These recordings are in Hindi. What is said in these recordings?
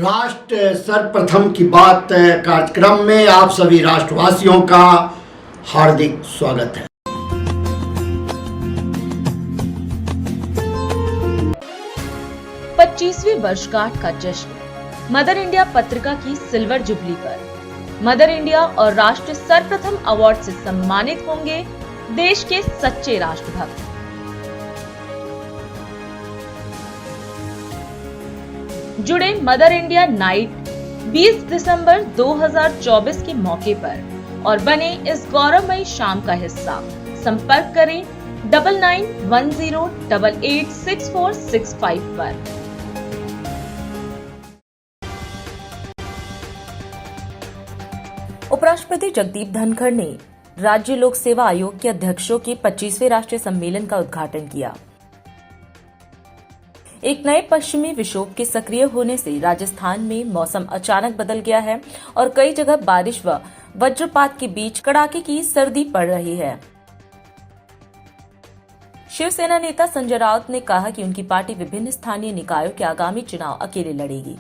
राष्ट्र सर्वप्रथम की बात कार्यक्रम में आप सभी राष्ट्रवासियों का हार्दिक स्वागत है। पच्चीसवीं वर्षगांठ का जश्न मदर इंडिया पत्रिका की सिल्वर जुबली पर मदर इंडिया और राष्ट्र सर्वप्रथम अवार्ड से सम्मानित होंगे देश के सच्चे राष्ट्रभक्त। जुड़े मदर इंडिया नाइट 20 दिसंबर 2024 के मौके पर और बने इस गौरवमयी शाम का हिस्सा। संपर्क करें 9910886465 पर। उपराष्ट्रपति जगदीप धनखड़ ने राज्य लोक सेवा आयोग के अध्यक्षों के 25वें राष्ट्रीय सम्मेलन का उद्घाटन किया। एक नए पश्चिमी विक्षोभ के सक्रिय होने से राजस्थान में मौसम अचानक बदल गया है और कई जगह बारिश व वज्रपात के बीच कड़ाके की सर्दी पड़ रही है। शिवसेना नेता संजय राउत ने कहा कि उनकी पार्टी विभिन्न स्थानीय निकायों के आगामी चुनाव अकेले लड़ेगी।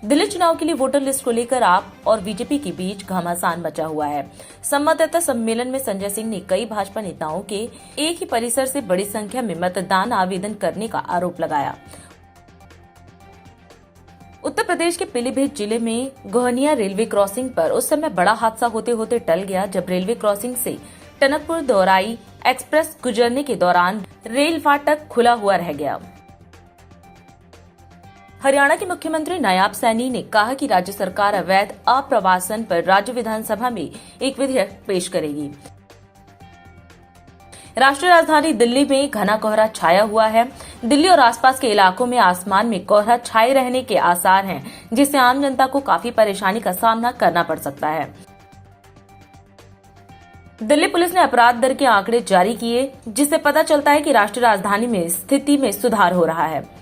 दिल्ली चुनाव के लिए वोटर लिस्ट को लेकर आप और बीजेपी के बीच घमासान मचा हुआ है। संवाददाता सम्मेलन में संजय सिंह ने कई भाजपा नेताओं के एक ही परिसर से बड़ी संख्या में मतदान आवेदन करने का आरोप लगाया। उत्तर प्रदेश के पीलीभीत जिले में गोहनिया रेलवे क्रॉसिंग पर उस समय बड़ा हादसा होते होते टल गया जब रेलवे क्रॉसिंग से टनकपुर दौराई एक्सप्रेस गुजरने के दौरान रेल फाटक खुला हुआ रह गया। हरियाणा के मुख्यमंत्री नायाब सैनी ने कहा कि राज्य सरकार अवैध अप्रवासन पर राज्य विधानसभा में एक विधेयक पेश करेगी। राष्ट्रीय राजधानी दिल्ली में घना कोहरा छाया हुआ है। दिल्ली और आसपास के इलाकों में आसमान में कोहरा छाए रहने के आसार हैं, जिससे आम जनता को काफी परेशानी का सामना करना पड़ सकता है। दिल्ली पुलिस ने अपराध दर के आंकड़े जारी किए, जिससे पता चलता है कि राष्ट्रीय राजधानी में स्थिति में सुधार हो रहा है।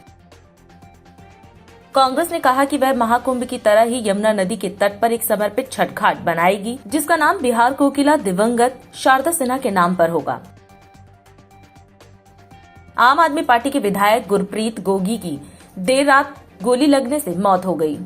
कांग्रेस ने कहा कि वह महाकुंभ की तरह ही यमुना नदी के तट पर एक समर्पित छठ घाट बनाएगी, जिसका नाम बिहार कोकिला दिवंगत शारदा सिन्हा के नाम पर होगा। आम आदमी पार्टी के विधायक गुरप्रीत गोगी की देर रात गोली लगने से मौत हो गई।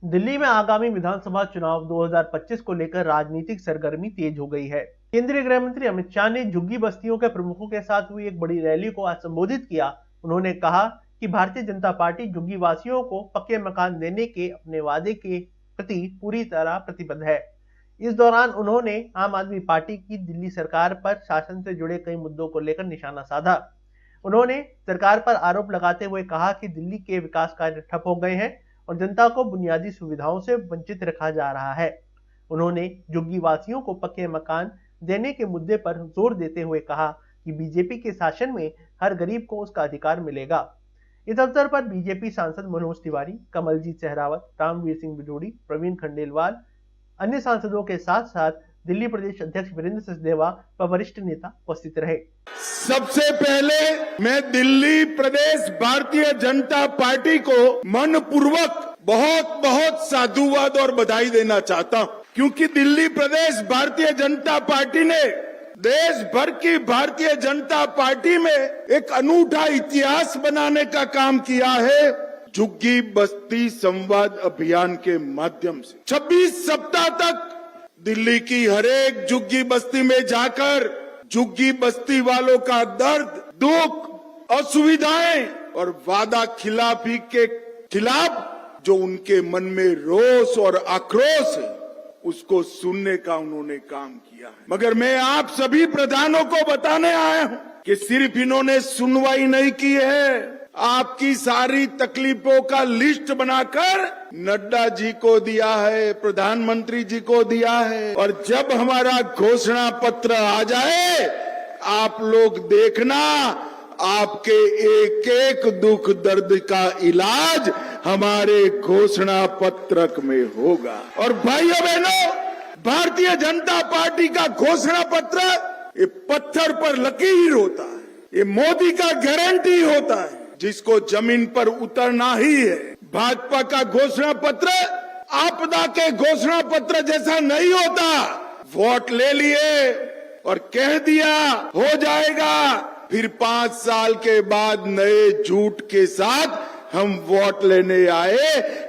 दिल्ली में आगामी विधानसभा चुनाव 2025 को लेकर राजनीतिक सरगर्मी तेज हो गई है। केंद्रीय गृह मंत्री अमित शाह ने झुग्गी बस्तियों के प्रमुखों के साथ हुई एक बड़ी रैली को आज संबोधित किया। उन्होंने कहा कि भारतीय जनता पार्टी झुग्गी वासियों को पक्के मकान देने के अपने वादे के प्रति पूरी तरह प्रतिबद्ध है। इस दौरान उन्होंने आम आदमी पार्टी की दिल्ली सरकार पर शासन से जुड़े कई मुद्दों को लेकर निशाना साधा। उन्होंने सरकार पर आरोप लगाते हुए कहा कि दिल्ली के विकास कार्य ठप हो गए हैं और जनता को बुनियादी सुविधाओं से वंचित रखा जा रहा है। उन्होंने झुग्गी वासियों को पक्के मकान देने के मुद्दे पर जोर देते हुए कहा कि बीजेपी के शासन में हर गरीब को उसका अधिकार मिलेगा। इस अवसर पर बीजेपी सांसद मनोज तिवारी, कमलजीत सहरावत, रामवीर सिंह बिजोड़ी, प्रवीण खंडेलवाल, अन्य सांसदों के साथ साथ दिल्ली प्रदेश अध्यक्ष वीरेंद्र सचदेवा व वरिष्ठ नेता उपस्थित रहे। सबसे पहले मैं दिल्ली प्रदेश भारतीय जनता पार्टी को मनपूर्वक बहुत बहुत साधुवाद और बधाई देना चाहता हूं, क्योंकि दिल्ली प्रदेश भारतीय जनता पार्टी ने देश भर की भारतीय जनता पार्टी में एक अनूठा इतिहास बनाने का काम किया है। झुग्गी बस्ती संवाद अभियान के माध्यम से 26 सप्ताह तक दिल्ली की हरेक झुग्गी बस्ती में जाकर झुग्गी बस्ती वालों का दर्द, दुख, असुविधाएं और वादा खिलाफी के खिलाफ जो उनके मन में रोष और आक्रोश है, उसको सुनने का उन्होंने काम किया है। मगर मैं आप सभी प्रधानों को बताने आया हूं कि सिर्फ इन्होंने सुनवाई नहीं की है, आपकी सारी तकलीफों का लिस्ट बनाकर नड्डा जी को दिया है, प्रधानमंत्री जी को दिया है। और जब हमारा घोषणा पत्र आ जाए, आप लोग देखना, आपके एक एक दुख दर्द का इलाज हमारे घोषणा पत्रक में होगा। और भाइयों बहनों, भारतीय जनता पार्टी का घोषणा पत्र ये पत्थर पर लकीर होता है, ये मोदी का गारंटी होता है, जिसको जमीन पर उतरना ही है। भाजपा का घोषणा पत्र आपदा के घोषणा पत्र जैसा नहीं होता। वोट ले लिए और कह दिया हो जाएगा, फिर 5 साल के बाद नए झूठ के साथ हम वोट लेने आए।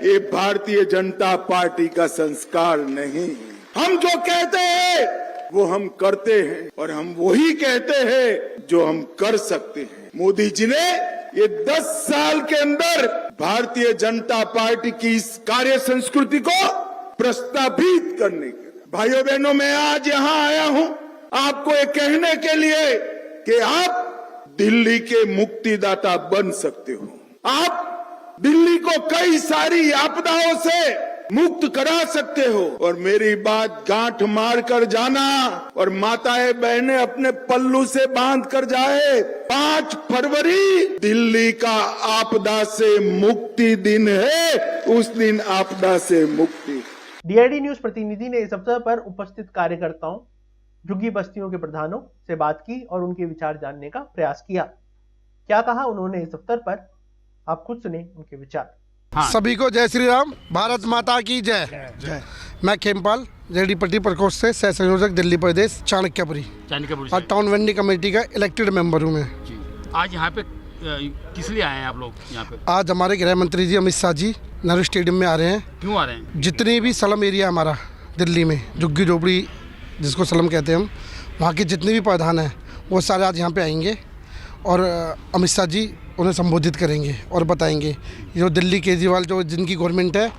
ये भारतीय जनता पार्टी का संस्कार नहीं। हम जो कहते हैं वो हम करते हैं और हम वही कहते हैं जो हम कर सकते हैं। मोदी जी ने ये 10 साल के अंदर भारतीय जनता पार्टी की इस कार्य संस्कृति को प्रस्तावित करने के लिए, भाइयों बहनों, मैं आज यहाँ आया हूँ आपको ये कहने के लिए कि आप दिल्ली के मुक्तिदाता बन सकते हो। आप दिल्ली को कई सारी आपदाओं से मुक्त करा सकते हो। और मेरी बात गांठ मार कर जाना और माताएं बहनें अपने पल्लू से बांध कर जाए। 5 फरवरी दिल्ली का आपदा से मुक्ति दिन है। उस दिन आपदा से मुक्ति। डीआईडी न्यूज प्रतिनिधि ने इस अवसर पर उपस्थित कार्यकर्ताओं, झुग्गी बस्तियों के प्रधानों से बात की और उनके विचार जानने का प्रयास किया। क्या कहा उन्होंने इस अवसर पर, आप खुद सुने उनके विचार। हाँ। सभी को जय श्री राम, भारत माता की जय। जय। मैं खेमपाल, जेडी पट्टी प्रकोष्ठ से सह संयोजक, दिल्ली प्रदेश, चाणक्यपुरी और टाउन वेंडिंग कमेटी का इलेक्टेड मेंबर हूँ मैं। आज यहाँ पे किस लिए आए हैं आप लोग यहाँ पे? आज हमारे गृह मंत्री जी अमित शाह जी नेहरू स्टेडियम में आ रहे हैं। क्यों आ रहे हैं? जितनी भी स्लम एरिया हमारा दिल्ली में, झुग्गी झोपड़ी जिसको स्लम कहते हैं हम, वहाँ के जितने भी प्रधान हैं वो सारे आज यहाँ पे आएंगे और अमित शाह जी उन्हें संबोधित करेंगे और बताएंगे जो दिल्ली केजरीवाल जो जिनकी गवर्नमेंट है,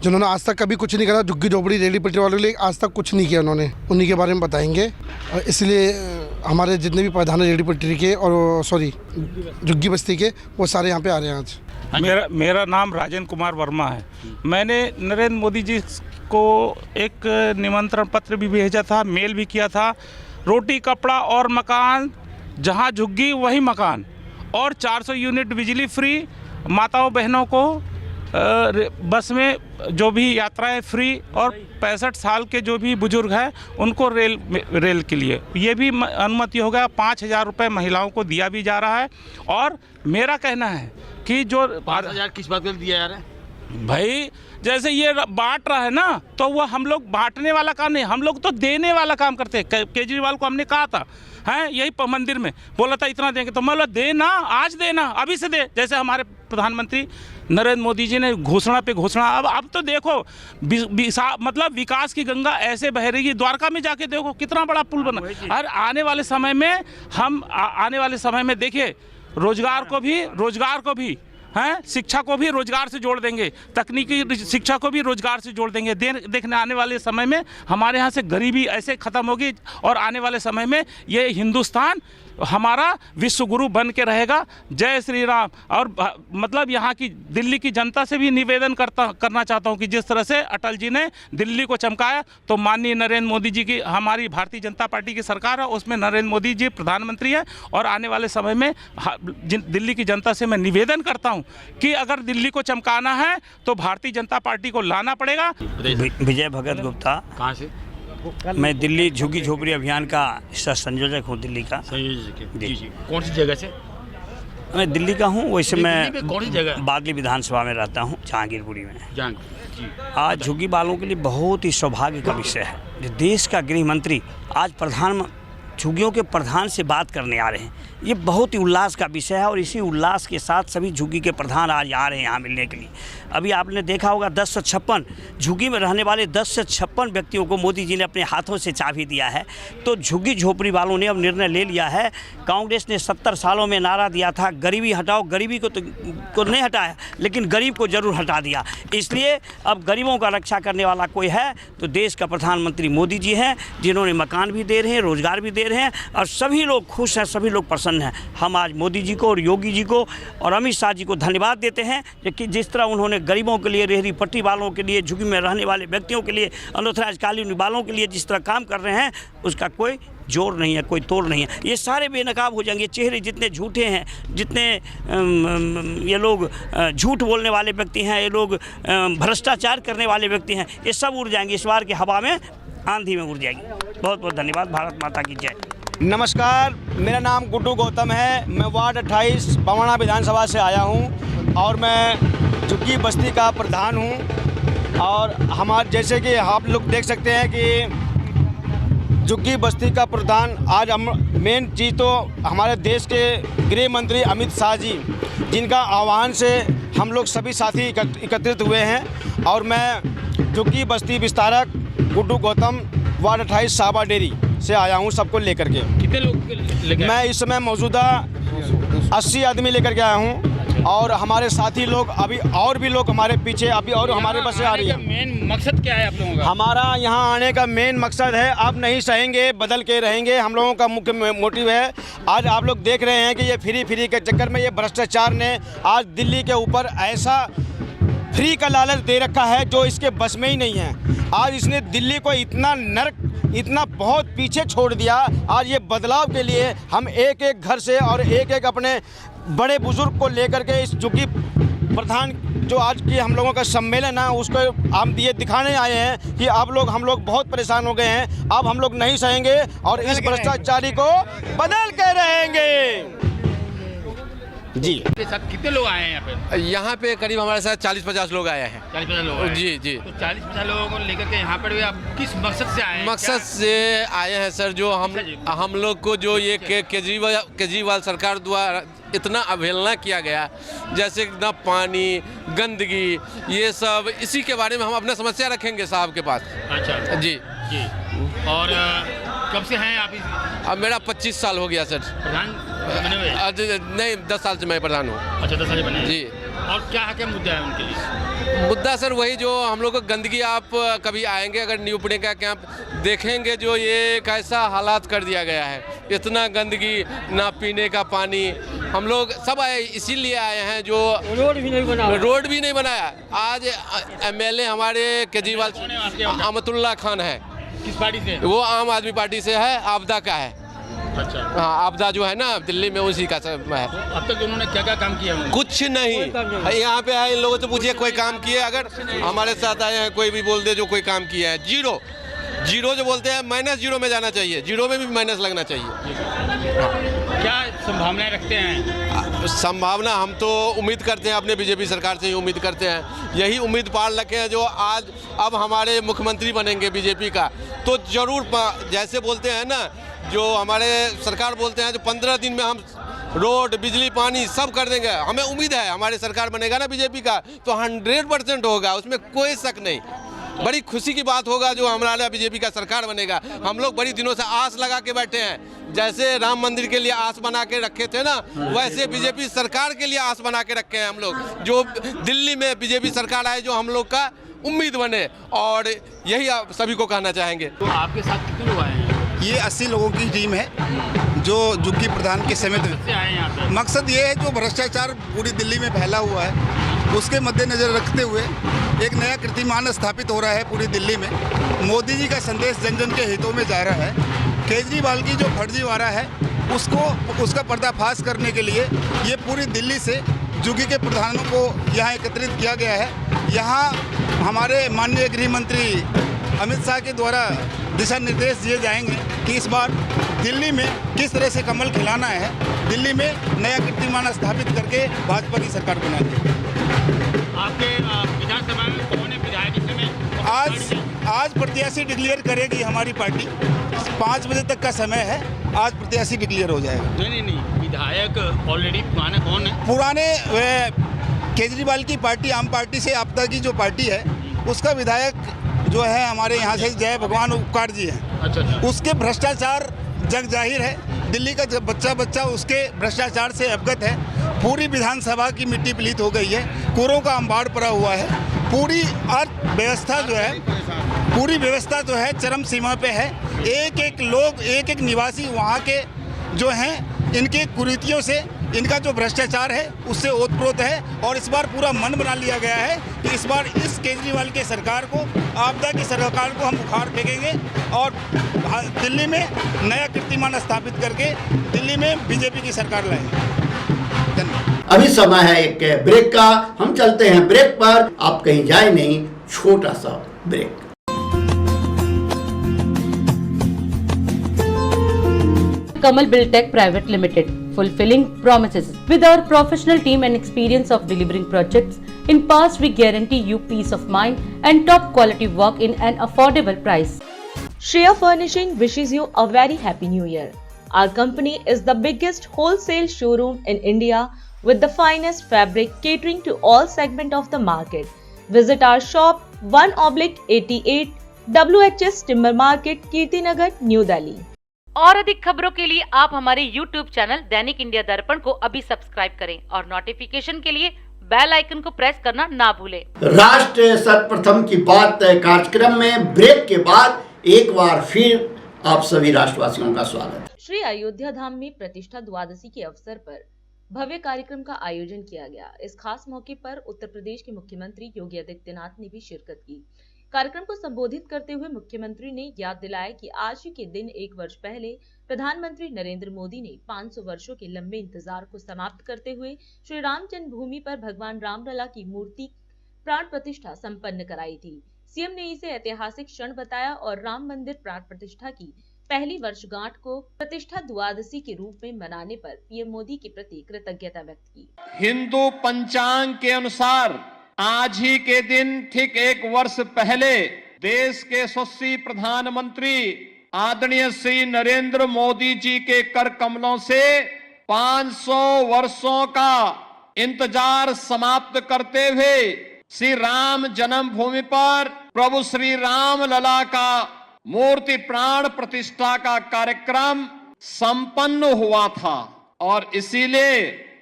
जिन्होंने आज तक कभी कुछ नहीं करा, झुग्गी झोपड़ी रेडी पट्टी वालों के लिए आज तक कुछ नहीं किया उन्होंने, उन्हीं के बारे में बताएंगे। और इसलिए हमारे जितने भी प्रधान है रेडी पट्टी के और झुग्गी बस्ती के, वो सारे यहाँ पे आ रहे हैं आज। मेरा नाम राजेंद्र कुमार वर्मा है। मैंने नरेंद्र मोदी जी को एक निमंत्रण पत्र भी भेजा था, मेल भी किया था। रोटी कपड़ा और मकान, जहाँ झुग्गी वही मकान, और 400 यूनिट बिजली फ्री, माताओं बहनों को बस में जो भी यात्राएं फ्री, और 65 साल के जो भी बुजुर्ग हैं उनको रेल के लिए ये भी अनुमति हो गया। 5,000 रुपये महिलाओं को दिया भी जा रहा है। और मेरा कहना है कि जो 5,000 किस बात के लिए दिया जा रहा है भाई, जैसे ये बांट रहा है ना, तो वो हम लोग बांटने वाला काम नहीं, हम लोग तो देने वाला काम करते हैं। केजरीवाल को हमने कहा था, हैं यही मंदिर में बोला था इतना देंगे, तो मैं बोला देना, आज देना, अभी से दे। जैसे हमारे प्रधानमंत्री नरेंद्र मोदी जी ने घोषणा पे घोषणा, अब तो देखो मतलब विकास की गंगा ऐसे बह रही है। द्वारका में जाके देखो कितना बड़ा पुल बना। और आने वाले समय में आने वाले समय में देखिए रोजगार को भी हैं, शिक्षा को भी रोजगार से जोड़ देंगे, तकनीकी शिक्षा को भी रोजगार से जोड़ देंगे। देखने आने वाले समय में हमारे यहाँ से गरीबी ऐसे ख़त्म होगी और आने वाले समय में ये हिंदुस्तान हमारा विश्व गुरु बन के रहेगा। जय श्री राम। और मतलब यहाँ की दिल्ली की जनता से भी निवेदन करना चाहता हूँ कि जिस तरह से अटल जी ने दिल्ली को चमकाया, तो माननीय नरेंद्र मोदी जी की, हमारी भारतीय जनता पार्टी की सरकार है, उसमें नरेंद्र मोदी जी प्रधानमंत्री है। और आने वाले समय में दिल्ली की जनता से मैं निवेदन करता हूँ कि अगर दिल्ली को चमकाना है तो भारतीय जनता पार्टी को लाना पड़ेगा। विजय भगत गुप्ता। कहाँ से? मैं दिल्ली झुग्गी झोपड़ी अभियान का सह संयोजक हूँ, दिल्ली का। संयोजक जी। कौन सी जगह से? मैं दिल्ली का हूँ, वैसे मैं कौन सी जगह? बादली विधानसभा में रहता हूँ, जहांगीरपुरी में। जी। आज झुग्गी वालों के लिए बहुत ही सौभाग्य का विषय है जो देश का गृह मंत्री आज झुग्गियों के प्रधान से बात करने आ रहे हैं। ये बहुत ही उल्लास का विषय है और इसी उल्लास के साथ सभी झुग्गी के प्रधान आज आ रहे हैं यहाँ मिलने के लिए। अभी आपने देखा होगा 10 से 56 झुग्गी में रहने वाले 10 से 56 व्यक्तियों को मोदी जी ने अपने हाथों से चाबी दिया है। तो झुग्गी झोपड़ी वालों ने अब निर्णय ले लिया है। कांग्रेस ने 70 सालों में नारा दिया था गरीबी हटाओ, गरीबी को नहीं हटाया, लेकिन गरीब को जरूर हटा दिया। इसलिए अब गरीबों का रक्षा करने वाला कोई है तो देश का प्रधानमंत्री मोदी जी हैं, जिन्होंने मकान भी दे रहे हैं, रोजगार भी दे रहे हैं और सभी लोग खुश हैं, सभी लोग प्रसन्न हैं। हम आज मोदी जी को और योगी जी को और अमित शाह जी को धन्यवाद देते हैं कि जिस तरह उन्होंने गरीबों के लिए, रेहड़ी पट्टी वालों के लिए, झुग्गी में रहने वाले व्यक्तियों के लिए, अनौथराज कालीन वालों के लिए जिस तरह काम कर रहे हैं, उसका कोई जोड़ नहीं है, कोई तोड़ नहीं है। ये सारे बेनकाब हो जाएंगे। चेहरे जितने झूठे हैं, जितने ये लोग झूठ बोलने वाले व्यक्ति हैं, ये लोग भ्रष्टाचार करने वाले व्यक्ति हैं, ये सब उड़ जाएंगे। इस बार की हवा में, आंधी में उड़ जाएंगे। बहुत बहुत धन्यवाद। भारत माता की जय। नमस्कार, मेरा नाम गुड्डू गौतम है। मैं वार्ड 28 बवाना विधानसभा से आया हूं और मैं झुग्गी बस्ती का प्रधान हूं। और हमारे जैसे कि आप लोग देख सकते हैं कि झुग्गी बस्ती का प्रधान आज मेन चीज़ तो हमारे देश के गृह मंत्री अमित शाह जी, जिनका आह्वान से हम लोग सभी साथी एकत्रित हुए हैं। और मैं झुग्गी बस्ती विस्तारक गुड्डू गौतम वार्ड 28 साबा डेरी से आया हूँ सबको लेकर के। कितने लोग लेके मैं इस समय मौजूदा 80 आदमी लेकर के आया हूँ और हमारे साथी लोग अभी और भी लोग हमारे पीछे अभी और हमारे बस से आ रही है। मेन मकसद क्या है आप लोगों का? हमारा यहाँ आने का मेन मकसद है अब नहीं सहेंगे, बदल के रहेंगे। हम लोगों का मुख्य मोटिव है, आज आप लोग देख रहे हैं कि ये फ्री के चक्कर में ये भ्रष्टाचार ने आज दिल्ली के ऊपर ऐसा फ्री का लालच दे रखा है जो इसके बस में ही नहीं है। आज इसने दिल्ली को इतना नर्क, इतना बहुत पीछे छोड़ दिया। आज ये बदलाव के लिए हम एक एक घर से और एक एक अपने बड़े बुजुर्ग को लेकर के इस झुग्गी प्रधान जो आज की हम लोगों का सम्मेलन है उसको हम ये दिखाने आए हैं कि आप लोग हम लोग बहुत परेशान हो गए हैं। अब हम लोग नहीं सहेंगे और इस भ्रष्टाचारी को बदल के रहेंगे। जी आपके साथ कितने लोग आए हैं यहाँ पे? यहाँ पे करीब हमारे साथ 40-50 लोग आए हैं। 40-50 लोग आए हैं। जी जी। तो 40-50 लोगों को लेकर के यहाँ पर भी आप किस मकसद से आए हैं? मकसद से आए हैं सर, जो हम लोग को जो ये केजरीवाल सरकार द्वारा इतना अवहेलना किया गया, जैसे ना पानी, गंदगी, ये सब, इसी के बारे में हम अपना समस्या रखेंगे साहब के पास। अच्छा जी जी। और कब से हैं आप? अब मेरा 25 साल हो गया सर। प्रधान बने हुए? नहीं, 10 साल से मैं प्रधान हूँ। अच्छा, 10 साल बने जी। और क्या मुद्दा है उनके लिए? मुद्दा सर वही जो हम लोग को गंदगी, आप कभी आएंगे अगर न्यू पुणे का कैंप देखेंगे, जो ये कैसा हालात कर दिया गया है, इतना गंदगी, ना पीने का पानी। हम लोग सब आए इसीलिए आए हैं, जो रोड भी नहीं बनाया। आज MLA हमारे केजरीवाल अमतुल्ला खान है। किस पार्टी से? वो आम आदमी पार्टी से है, आपदा का है। अच्छा। हाँ, आपदा जो है ना दिल्ली में, उसी का सब है। तो अब तक उन्होंने क्या काम किया? कुछ नहीं। यहाँ पे आए इन लोगों से पूछिए कोई काम किए, अगर हमारे साथ आए हैं कोई भी बोल दे जो कोई काम किया है। जीरो जो बोलते हैं, -0 में जाना चाहिए, 0 में भी माइनस लगना चाहिए। क्या संभावनाएं रखते हैं? संभावना हम तो उम्मीद करते हैं, अपने बीजेपी सरकार से ही उम्मीद करते हैं। यही उम्मीद पाल रखे हैं, जो आज अब हमारे मुख्यमंत्री बनेंगे बीजेपी का, तो जरूर जैसे बोलते हैं ना, जो हमारे सरकार बोलते हैं, जो 15 दिन में हम रोड, बिजली, पानी सब कर देंगे। हमें उम्मीद है हमारी सरकार बनेगा ना बीजेपी का, तो 100% होगा, उसमें कोई शक नहीं। बड़ी खुशी की बात होगा जो हमारा बीजेपी का सरकार बनेगा। हम लोग बड़ी दिनों से आस लगा के बैठे हैं, जैसे राम मंदिर के लिए आस बना के रखे थे ना, वैसे बीजेपी सरकार के लिए आस बना के रखे हैं हम लोग, जो दिल्ली में बीजेपी सरकार आए, जो हम लोग का उम्मीद बने। और यही आप सभी को कहना चाहेंगे। तो आपके साथ कितने लोग आए हैं? ये 80 लोगों की टीम है जो झुग्गी प्रधान के समेत आए हैं यहाँ पे। मकसद ये है, जो भ्रष्टाचार पूरी दिल्ली में फैला हुआ है उसके मद्देनजर रखते हुए एक नया कीर्तिमान स्थापित हो रहा है पूरी दिल्ली में। मोदी जी का संदेश जन जन के हितों में जा रहा है। केजरीवाल की जो फर्जीवाड़ा है उसका पर्दाफाश करने के लिए ये पूरी दिल्ली से झुग्गी के प्रधानों को यहाँ एकत्रित किया गया है। यहाँ हमारे माननीय गृह मंत्री अमित शाह के द्वारा दिशा निर्देश दिए जाएंगे कि इस बार दिल्ली में किस तरह से कमल खिलाना है, दिल्ली में नया कीर्तिमान स्थापित करके भाजपा की सरकार बनानी है। आपके विधानसभा में कौन है विधायक इस समय? आज प्रत्याशी डिक्लेयर करेगी हमारी पार्टी। 5 बजे तक का समय है, आज प्रत्याशी डिक्लेयर हो जाएगा। नहीं, विधायक ऑलरेडी पुराने कौन है? पुराने केजरीवाल की पार्टी, आम पार्टी से आपदा की जो पार्टी है, उसका विधायक जो है हमारे यहाँ से जय भगवान उपकार जी हैं। अच्छा। उसके भ्रष्टाचार जग जाहिर है, दिल्ली का बच्चा उसके भ्रष्टाचार से अवगत है। पूरी विधानसभा की मिट्टी पलीत हो गई है, कूड़ों का अंबाड़ पड़ा हुआ है। पूरी अर्थव्यवस्था जो है चरम सीमा पे है। एक एक निवासी वहाँ के जो हैं, इनके कुरीतियों से, इनका जो भ्रष्टाचार है उससे ओतप्रोत है। और इस बार पूरा मन बना लिया गया है कि इस बार इस केजरीवाल के सरकार को, आपदा की सरकार को हम बुखार फेंकेंगे और दिल्ली में नया कीर्तिमान स्थापित करके दिल्ली में बीजेपी की सरकार लाएंगे। अभी समय है एक ब्रेक का, हम चलते हैं ब्रेक पर। आप कहीं जाए नहीं, छोटा सा break. Kamal Buildtech Private Limited, fulfilling promises. With our professional team and experience of delivering projects, in past we guarantee you peace of mind and top quality work in an affordable price. Shreya Furnishing wishes you a very happy new year. Our company is the biggest wholesale showroom in India with the finest fabric catering to all segment of the market. Visit our shop 1/88 WHS Timber Market, Kirtinagar, New Delhi. और अधिक खबरों के लिए आप हमारे YouTube चैनल दैनिक इंडिया दर्पण को अभी सब्सक्राइब करें और नोटिफिकेशन के लिए बेल आइकन को प्रेस करना ना भूलें। राष्ट्र सर्वप्रथम की बात कार्यक्रम में ब्रेक के बाद एक बार फिर आप सभी राष्ट्रवासियों का स्वागत है। श्री अयोध्या धाम में प्रतिष्ठा द्वादशी के अवसर पर भव्य कार्यक्रम का आयोजन किया गया। इस खास मौके पर उत्तर प्रदेश के मुख्यमंत्री योगी आदित्यनाथ ने भी शिरकत की। कार्यक्रम को संबोधित करते हुए मुख्यमंत्री ने याद दिलाया कि आज ही के दिन एक वर्ष पहले प्रधानमंत्री नरेंद्र मोदी ने 500 वर्षों के लंबे इंतजार को समाप्त करते हुए श्री राम जन्मभूमि पर भगवान रामलला की मूर्ति प्राण प्रतिष्ठा संपन्न कराई थी। सीएम ने इसे ऐतिहासिक क्षण बताया और राम मंदिर प्राण प्रतिष्ठा की पहली वर्षगांठ को प्रतिष्ठा द्वादशी के रूप में मनाने पर पीएम मोदी के प्रति कृतज्ञता व्यक्त की। हिंदू पंचांग के अनुसार आज ही के दिन ठीक एक वर्ष पहले देश के यशस्वी प्रधानमंत्री आदरणीय श्री नरेंद्र मोदी जी के कर कमलों से 500 वर्षों का इंतजार समाप्त करते हुए श्री राम जन्मभूमि पर प्रभु श्री राम लला का मूर्ति प्राण प्रतिष्ठा का कार्यक्रम संपन्न हुआ था और इसीलिए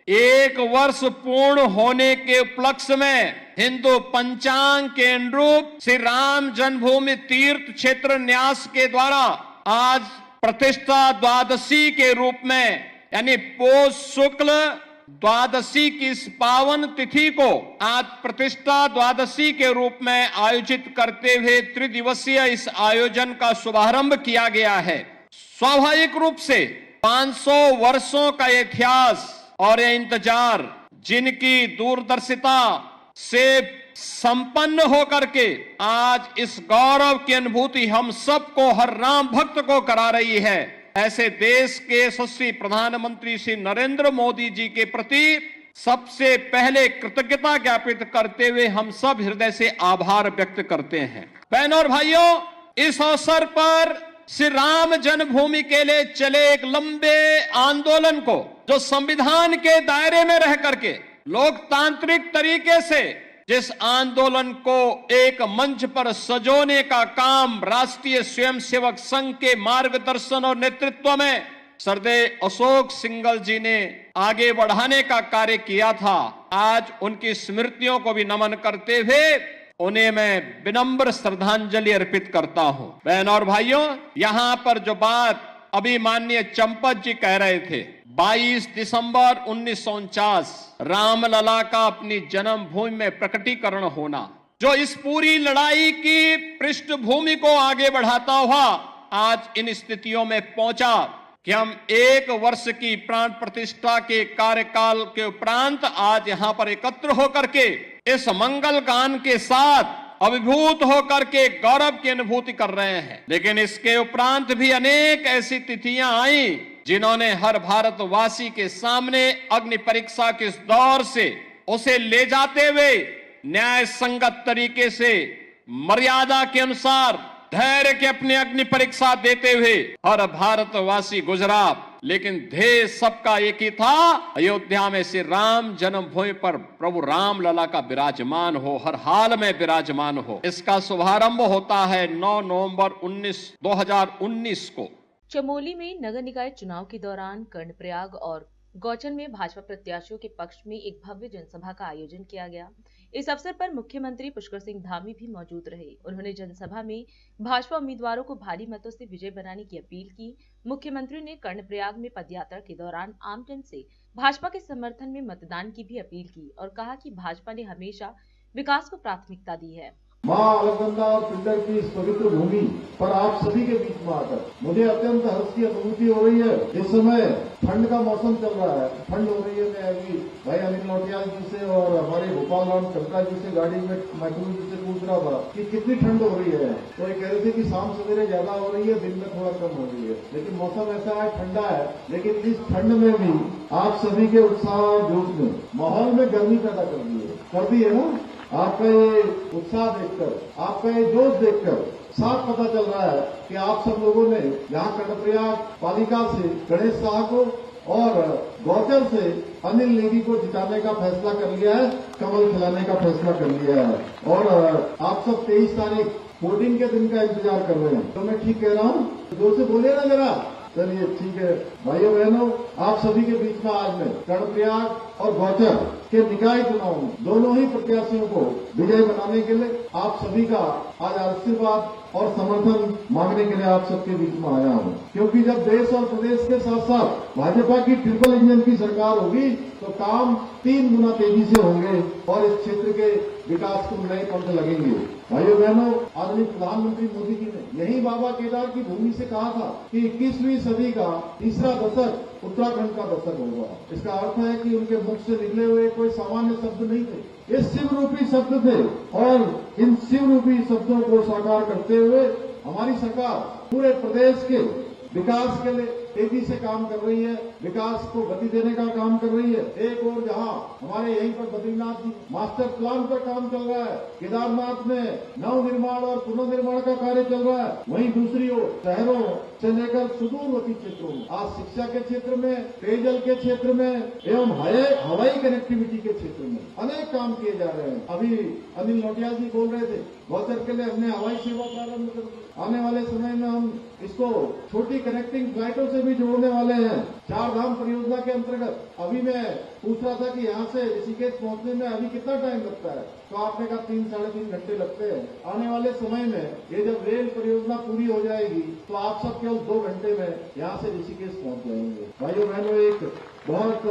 एक वर्ष पूर्ण होने के उपलक्ष्य में हिंदू पंचांग के अनुरूप श्री राम जन्मभूमि तीर्थ क्षेत्र न्यास के द्वारा आज प्रतिष्ठा द्वादशी के रूप में यानी पौष शुक्ल द्वादशी की इस पावन तिथि को आज प्रतिष्ठा द्वादशी के रूप में आयोजित करते हुए त्रिदिवसीय इस आयोजन का शुभारंभ किया गया है। स्वाभाविक रूप से 500 वर्षों का इतिहास और ये इंतजार जिनकी दूरदर्शिता से संपन्न होकर के आज इस गौरव की अनुभूति हम सबको हर राम भक्त को करा रही है, ऐसे देश के यशस्वी प्रधानमंत्री श्री नरेंद्र मोदी जी के प्रति सबसे पहले कृतज्ञता ज्ञापित करते हुए हम सब हृदय से आभार व्यक्त करते हैं। बहनों और भाइयों, इस अवसर पर श्री राम जन्मभूमि के लिए चले एक लंबे आंदोलन को जो संविधान के दायरे में रह करके लोकतांत्रिक तरीके से जिस आंदोलन को एक मंच पर सजोने का काम राष्ट्रीय स्वयंसेवक संघ के मार्गदर्शन और नेतृत्व में श्रद्धेय अशोक सिंघल जी ने आगे बढ़ाने का कार्य किया था, आज उनकी स्मृतियों को भी नमन करते हुए उन्हें मैं विनम्र श्रद्धांजलि अर्पित करता हूं। बहनों और भाइयों, यहां पर जो बात अभी माननीय चंपत जी कह रहे थे, 22 दिसंबर 1949 रामलला का अपनी जन्मभूमि में प्रकटीकरण होना, जो इस पूरी लड़ाई की पृष्ठभूमि को आगे बढ़ाता हुआ आज इन स्थितियों में पहुंचा कि हम एक वर्ष की प्राण प्रतिष्ठा के कार्यकाल के उपरांत आज यहां पर एकत्र होकर के इस मंगल गान के साथ अभिभूत होकर के गौरव की अनुभूति कर रहे हैं। लेकिन इसके उपरांत भी अनेक ऐसी तिथियां आई जिन्होंने हर भारतवासी के सामने अग्नि परीक्षा के इस दौर से उसे ले जाते हुए न्याय संगत तरीके से मर्यादा के अनुसार धैर्य के अपनी अग्नि परीक्षा देते हुए हर भारतवासी गुजरा, लेकिन ध्येय सबका एक ही था, अयोध्या में श्री राम जन्मभूमि पर प्रभु राम लला का विराजमान हो, हर हाल में विराजमान हो। इसका शुभारंभ होता है 9 नवंबर 2019 को। चमोली में नगर निकाय चुनाव के दौरान कर्णप्रयाग और गौचन में भाजपा प्रत्याशियों के पक्ष में एक भव्य जनसभा का आयोजन किया गया। इस अवसर पर मुख्यमंत्री पुष्कर सिंह धामी भी मौजूद रहे। उन्होंने जनसभा में भाजपा उम्मीदवारों को भारी मतों से विजय बनाने की अपील की। मुख्यमंत्री ने कर्णप्रयाग में पदयात्रा के दौरान आमजन से भाजपा के समर्थन में मतदान की भी अपील की और कहा कि भाजपा ने हमेशा विकास को प्राथमिकता दी है। मां अलकनंदा और पिंडर की इस पवित्र भूमि पर आप सभी के बीच में आकर मुझे अत्यंत हर्ष की अनुभूति हो रही है। इस समय ठंड का मौसम चल रहा है, ठंड हो रही है। मैं अभी भाई अनिल नौटियाल जी से और हमारे भोपाल राम चंद्रा जी से गाड़ी में मैथुर जी से पूछ रहा था कि कितनी ठंड हो रही है, तो ये कह रहे थे कि शाम सवेरे ज्यादा हो रही है, दिन में थोड़ा कम हो रही है। लेकिन मौसम ऐसा है, ठंडा है, लेकिन इस ठंड में भी आप सभी के उत्साह और जोश में माहौल में गर्मी पैदा कर दी है ना। आपका ये उत्साह देखकर, आपका ये जोश देखकर साफ पता चल रहा है कि आप सब लोगों ने यहाँ कर्णप्रयाग पालिका से गणेश शाह को और गौचर से अनिल नेगी को जिताने का फैसला कर लिया है, कमल खिलाने का फैसला कर लिया है। और आप सब 23 तारीख वोटिंग के दिन का इंतजार कर रहे हैं। तो मैं ठीक कह रहा हूँ? जोर से बोलिए ना जरा। चलिए ठीक है भाइयों बहनों, आप सभी के बीच में आज मैं कर्णप्रयाग और गौचर के निकाय चुनाव में दोनों ही प्रत्याशियों को विजय बनाने के लिए आप सभी का आज आशीर्वाद और समर्थन मांगने के लिए आप सबके बीच में आया हूँ। क्योंकि जब देश और प्रदेश के साथ साथ भाजपा की ट्रिपल इंजन की सरकार होगी तो काम 3 गुना तेजी से होंगे और इस क्षेत्र के विकास को नए पंख लगेंगे। भाइयों बहनों, आदरणीय प्रधानमंत्री मोदी जी ने यही बाबा केदार की भूमि से कहा था कि 21वीं सदी का तीसरा दशक उत्तराखंड का दशक होगा। इसका अर्थ है कि उनके मुख से निकले हुए कोई सामान्य शब्द नहीं थे, ये शिव रूपी शब्द थे। और इन शिव रूपी शब्दों को साकार करते हुए हमारी सरकार पूरे प्रदेश के विकास के लिए तेजी से काम कर रही है, विकास को गति देने का काम कर रही है। एक और जहां हमारे यहीं पर बद्रीनाथ जी मास्टर प्लान पर काम चल रहा है, केदारनाथ में नव निर्माण और पुनर्निर्माण का कार्य चल रहा है, वहीं दूसरी ओर शहरों से लेकर सुदूरवर्ती क्षेत्रों में आज शिक्षा के क्षेत्र में, पेयजल के क्षेत्र में एवं हवाई कनेक्टिविटी के क्षेत्र में अनेक काम किए जा रहे हैं। अभी अनिल नौटियाल जी बोल रहे थे, गौचर के लिए हमने हवाई सेवा प्रारंभ कर दी। आने वाले समय में हम इसको छोटी कनेक्टिंग फ्लाइटों से भी जोड़ने वाले हैं। 4 धाम परियोजना के अंतर्गत अभी मैं पूछ रहा था कि यहाँ से ऋषिकेश पहुंचने में अभी कितना टाइम लगता है, तो आपने कहा 3 साढ़े 3 घंटे लगते हैं। आने वाले समय में ये जब रेल परियोजना पूरी हो जाएगी तो आप सब केवल 2 घंटे में यहाँ से ऋषिकेश पहुंच जाएंगे। भाइयों बहनों, एक बहुत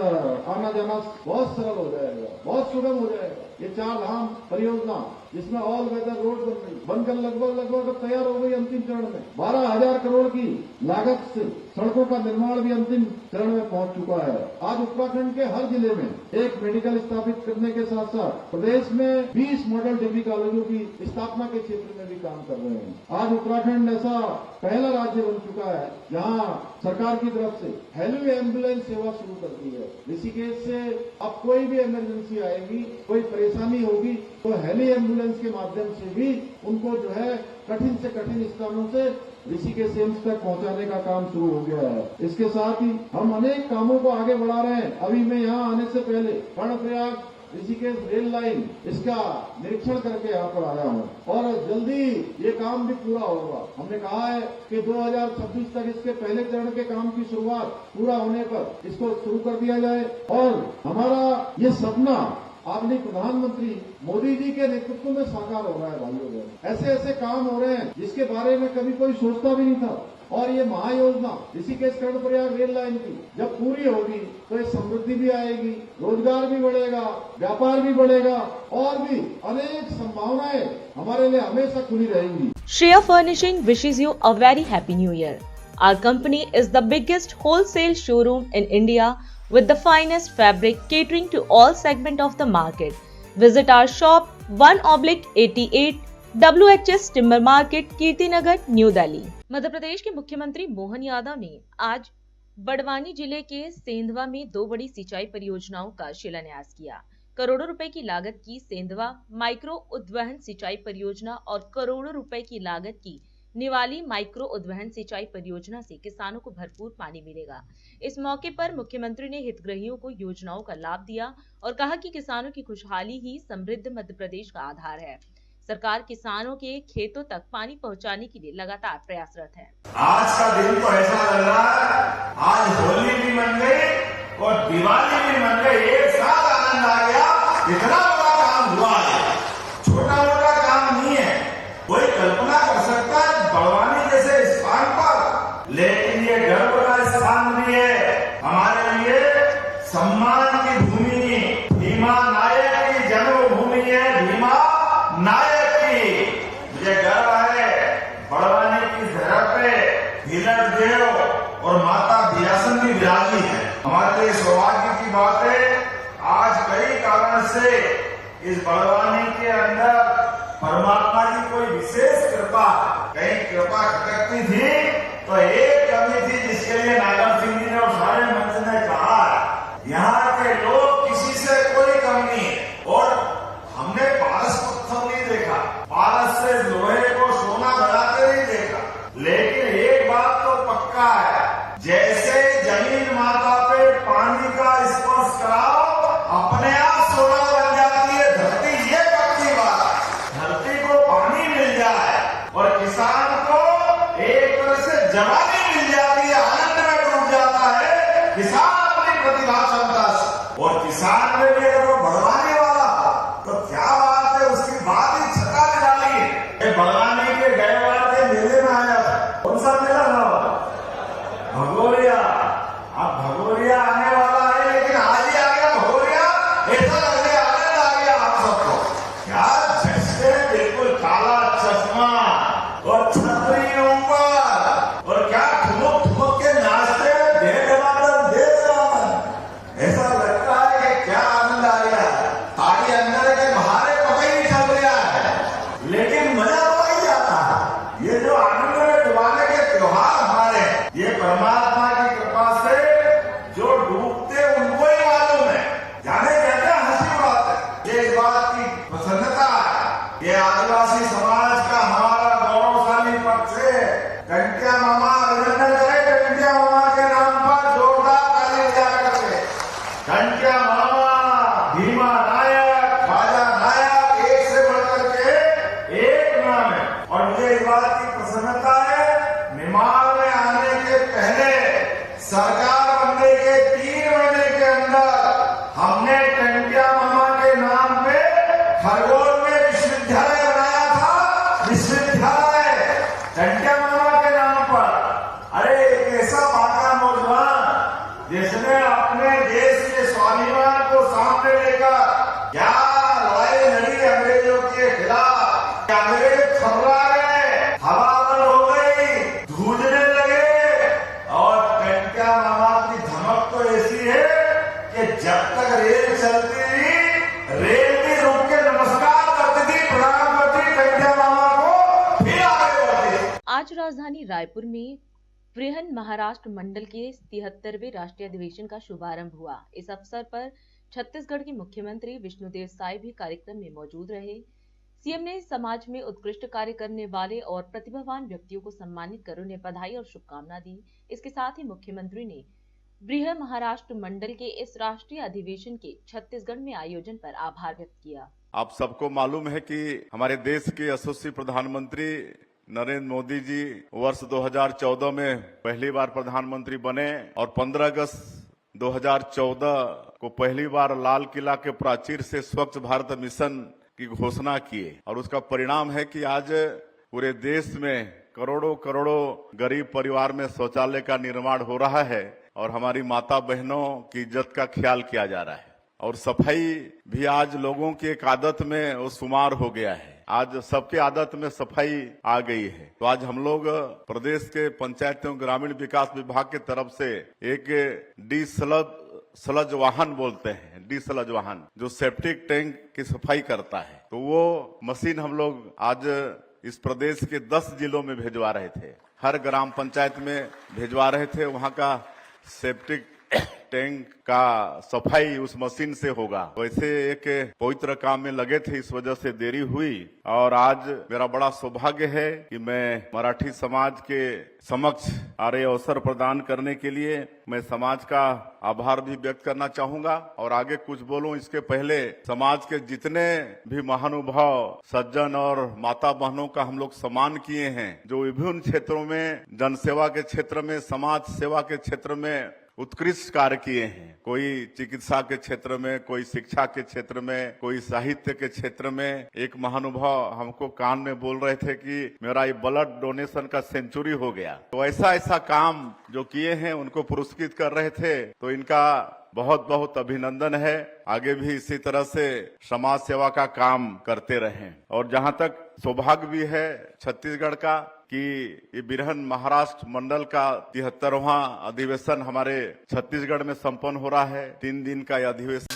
आना जाना बहुत सरल हो जाएगा, बहुत सुगम हो जाएगा। ये 4 धाम परियोजना जिसमें ऑल वेदर रोड बन रही, बनकर लगभग अब तैयार हो गई अंतिम चरण में। 12,000 करोड़ की लागत से सड़कों का निर्माण भी अंतिम चरण में पहुंच चुका है। आज उत्तराखंड के हर जिले में एक मेडिकल स्थापित करने के साथ साथ प्रदेश में 20 मॉडल डिग्री कॉलेजों की स्थापना के क्षेत्र में भी काम कर रहे हैं। आज उत्तराखंड ऐसा पहला राज्य बन चुका है जहां सरकार की तरफ से हेली एम्बुलेंस सेवा शुरू कर दी है। ऋषिकेश से अब कोई भी इमरजेंसी आएगी, कोई परेशानी होगी तो हेली एम्बुलेंस के माध्यम से भी उनको जो है कठिन से कठिन स्थानों से ऋषिकेश एम्स तक पहुंचाने का काम शुरू हो गया है। इसके साथ ही हम अनेक कामों को आगे बढ़ा रहे हैं। अभी मैं यहाँ आने से पहले कर्णप्रयाग ऋषिकेश रेल लाइन इसका निरीक्षण करके यहाँ पर आया हूँ और जल्दी ये काम भी पूरा होगा। हमने कहा है कि 2026 तक इसके पहले चरण के काम की शुरुआत पूरा होने पर इसको शुरू कर दिया जाए और हमारा ये सपना आदरणीय प्रधानमंत्री मोदी जी के नेतृत्व में साकार हो रहा है। भाइयों बहनों, ऐसे ऐसे काम हो रहे हैं जिसके बारे में कभी कोई सोचता भी नहीं था। और ये महायोजना ऋषिकेश कर्णप्रयाग रेल लाइन की जब पूरी होगी तो ये समृद्धि भी आएगी, रोजगार भी बढ़ेगा, व्यापार भी बढ़ेगा और भी अनेक संभावनाएं हमारे लिए हमेशा खुली रहेंगी। Shreya Furnishing wishes you a very happy new year. Our company is the biggest wholesale showroom in India with the finest fabric catering to all segment of the market. Visit our shop 1/88 WHS Timber Market, Kirtinagar, new Delhi. Madhya Pradesh के मुख्यमंत्री मोहन यादव ने आज बड़वानी जिले के सेंधवा में 2 बड़ी सिंचाई परियोजनाओं का शिलान्यास किया। करोड़ों रुपए की लागत की सेंधवा माइक्रो उद्वहन सिंचाई परियोजना और करोड़ों रुपए की लागत की निवाली माइक्रो उद्वहन सिंचाई परियोजना से किसानों को भरपूर पानी मिलेगा। इस मौके पर मुख्यमंत्री ने हितग्राहियों को योजनाओं का लाभ दिया और कहा कि किसानों की खुशहाली ही समृद्ध मध्य प्रदेश का आधार है। सरकार किसानों के खेतों तक पानी पहुंचाने के लिए लगातार प्रयासरत है। आज का दिन तो ऐसा लग रहा है, आज होली भी मन गई और दिवाली भी मन गई, एक साथ आनंद आ गया। इतना बड़ा काम हुआ है, छोटा मोटा काम नहीं है। कोई कल्पना कर सकता है बड़वानी जैसे स्थान पर, लेकिन ये गर्व का स्थान भी है हमारे लिए। सम्मान की भूमि, भीमा नायक की जन्मभूमि है, भीमा नायक की। मुझे गर्व है बड़वानी की धरा पे हीलर देव और माता बियासन भी विराजी है। हमारे लिए सौभाग्य की बात है, आज कई कारण से इस बड़वानी के अंदर परमात्मा की कोई विशेष कृपा, कहीं कृपा खटकती थी तो एक कमी थी जिसके लिए नागर सिंह जी ने और सारे मंच ने कहा यहाँ के लोग किसी से कोई कम नहीं है। और हमने पारस पत्थर नहीं देखा, पारस से लोहे को सोना बनाते रखा है। जैसे जमीन माता पे पानी का स्पर्श कराओ, अपने आप सोना बन जाती है धरती। ये पक्की बात, धरती को पानी मिल जाए और किसान को एक तरह से जवानी मिल जाती है, आनंद में डूब जाता है किसान अपनी प्रतिभा क्षमता से। और किसान में भी अगर वो बढ़वाने वाला तो क्या बात है, उसकी बात ही छका निराली है। बढ़वाने के गए वाले मेले में आया, कौन सा मेला था? भगोरिया। अब भगोरिया आने वाला है, लेकिन आज ही आ गया भगोरिया, ऐसा लग गया आनंद आ गया आप सबको। क्या झटके, बिल्कुल काला चश्मा और छतरी ऊपर, और क्या ठुमक ठुमक के नाचते ऐसा लगता है कि क्या आनंद आ गया। ताली अंदर के बाहर पता ही नहीं चल रहा है, लेकिन मजा तो ही आता है। ये जो आनंद में डुबाने के त्योहार हमारे, ये परमात्मा की कृपा से जो डूबते उनको ही मालूम है, जाने क्या क्या हंसी बात है। ये इस बात की प्रसन्नता है, ये आदिवासी समाज का हमारा गौरवशाली पक्ष है। कंटिया मामा अभिनंदन करे, कंटिया मामा के नाम पर जोरदार ताली बजा करके। कंटिया मामा, भीमा नायक, ख्वाजा नायक, एक से बढ़कर के एक नाम है। और मुझे इस बात की प्रसन्नता है, निमाड़ में आने के पहले सरकार बनने के 3 महीने के अंदर हमने कंटिया मामा के नाम पे खरगोन में विश्वविद्यालय बनाया था। विश्वविद्यालय कंटिया मामा के नाम पर। अरे एक ऐसा बाका नौजवान जिसने अपने देश के स्वाभिमान को सामने लेकर क्या लड़ाई लड़ी अंग्रेजों के खिलाफ। अंग्रेज थर्रा गए, हवा बंद हो गई, धूजने लगे। और कंटिया मामा की धमक तो ऐसी है कि जब तक रेल चलती थी, रेल भी रुक के नमस्कार करती थी, प्रणाम करती कंटिया मामा को, फिर आगे बढ़ती। आज राजधानी रायपुर में बृहन महाराष्ट्र मंडल के 73वें राष्ट्रीय अधिवेशन का शुभारंभ हुआ। इस अवसर पर छत्तीसगढ़ के मुख्यमंत्री विष्णुदेव साय भी कार्यक्रम में मौजूद रहे। सीएम ने समाज में उत्कृष्ट कार्य करने वाले और प्रतिभावान व्यक्तियों को सम्मानित कर उन्हें बधाई और शुभकामना दी। इसके साथ ही मुख्यमंत्री ने बृहन महाराष्ट्र मंडल के इस राष्ट्रीय अधिवेशन के छत्तीसगढ़ में आयोजन पर आभार व्यक्त किया। आप सबको मालूम है कि हमारे देश के यशस्वी प्रधानमंत्री नरेंद्र मोदी जी वर्ष 2014 में पहली बार प्रधानमंत्री बने और 15 अगस्त 2014 को पहली बार लाल किला के प्राचीर से स्वच्छ भारत मिशन की घोषणा किए। और उसका परिणाम है कि आज पूरे देश में करोड़ों करोड़ों गरीब परिवार में शौचालय का निर्माण हो रहा है और हमारी माता बहनों की इज्जत का ख्याल किया जा रहा है। और सफाई भी आज लोगों की एक आदत में वो शुमार हो गया है। आज सबके आदत में सफाई आ गई है। तो आज हम लोग प्रदेश के पंचायत एवं ग्रामीण विकास विभाग की तरफ से एक डी स्लज वाहन बोलते हैं, डी स्लज वाहन, जो सेप्टिक टैंक की सफाई करता है, तो वो मशीन हम लोग आज इस प्रदेश के 10 जिलों में भेजवा रहे थे। हर ग्राम पंचायत में भेजवा रहे थे। वहां का सेप्टिक टैंक का सफाई उस मशीन से होगा। वैसे एक पवित्र काम में लगे थे, इस वजह से देरी हुई। और आज मेरा बड़ा सौभाग्य है कि मैं मराठी समाज के समक्ष आरे अवसर प्रदान करने के लिए मैं समाज का आभार भी व्यक्त करना चाहूंगा। और आगे कुछ बोलूं इसके पहले समाज के जितने भी महानुभाव सज्जन और माता बहनों का हम लोग सम्मान किए हैं, जो विभिन्न क्षेत्रों में जनसेवा के क्षेत्र में, समाज सेवा के क्षेत्र में उत्कृष्ट कार्य किए हैं। कोई चिकित्सा के क्षेत्र में, कोई शिक्षा के क्षेत्र में, कोई साहित्य के क्षेत्र में। एक महानुभाव हमको कान में बोल रहे थे कि मेरा ये ब्लड डोनेशन का सेंचुरी हो गया। तो ऐसा काम जो किए हैं उनको पुरस्कृत कर रहे थे। तो इनका बहुत बहुत अभिनंदन है। आगे भी इसी तरह से समाज सेवा का काम करते रहें। और जहां तक सौभाग्य भी है छत्तीसगढ़ का कि ये बृहन महाराष्ट्र मंडल का 73वां अधिवेशन हमारे छत्तीसगढ़ में संपन्न हो रहा है। 3 दिन का यह अधिवेशन।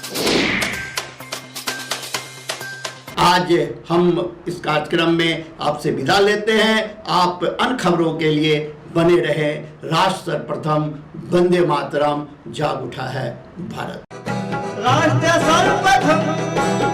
आज हम इस कार्यक्रम में आपसे विदा लेते हैं। आप अन्य खबरों के लिए बने रहे। राष्ट्र सर्वप्रथम, वंदे मातरम, जाग उठा है भारत। राष्ट्र सर्वप्रथम।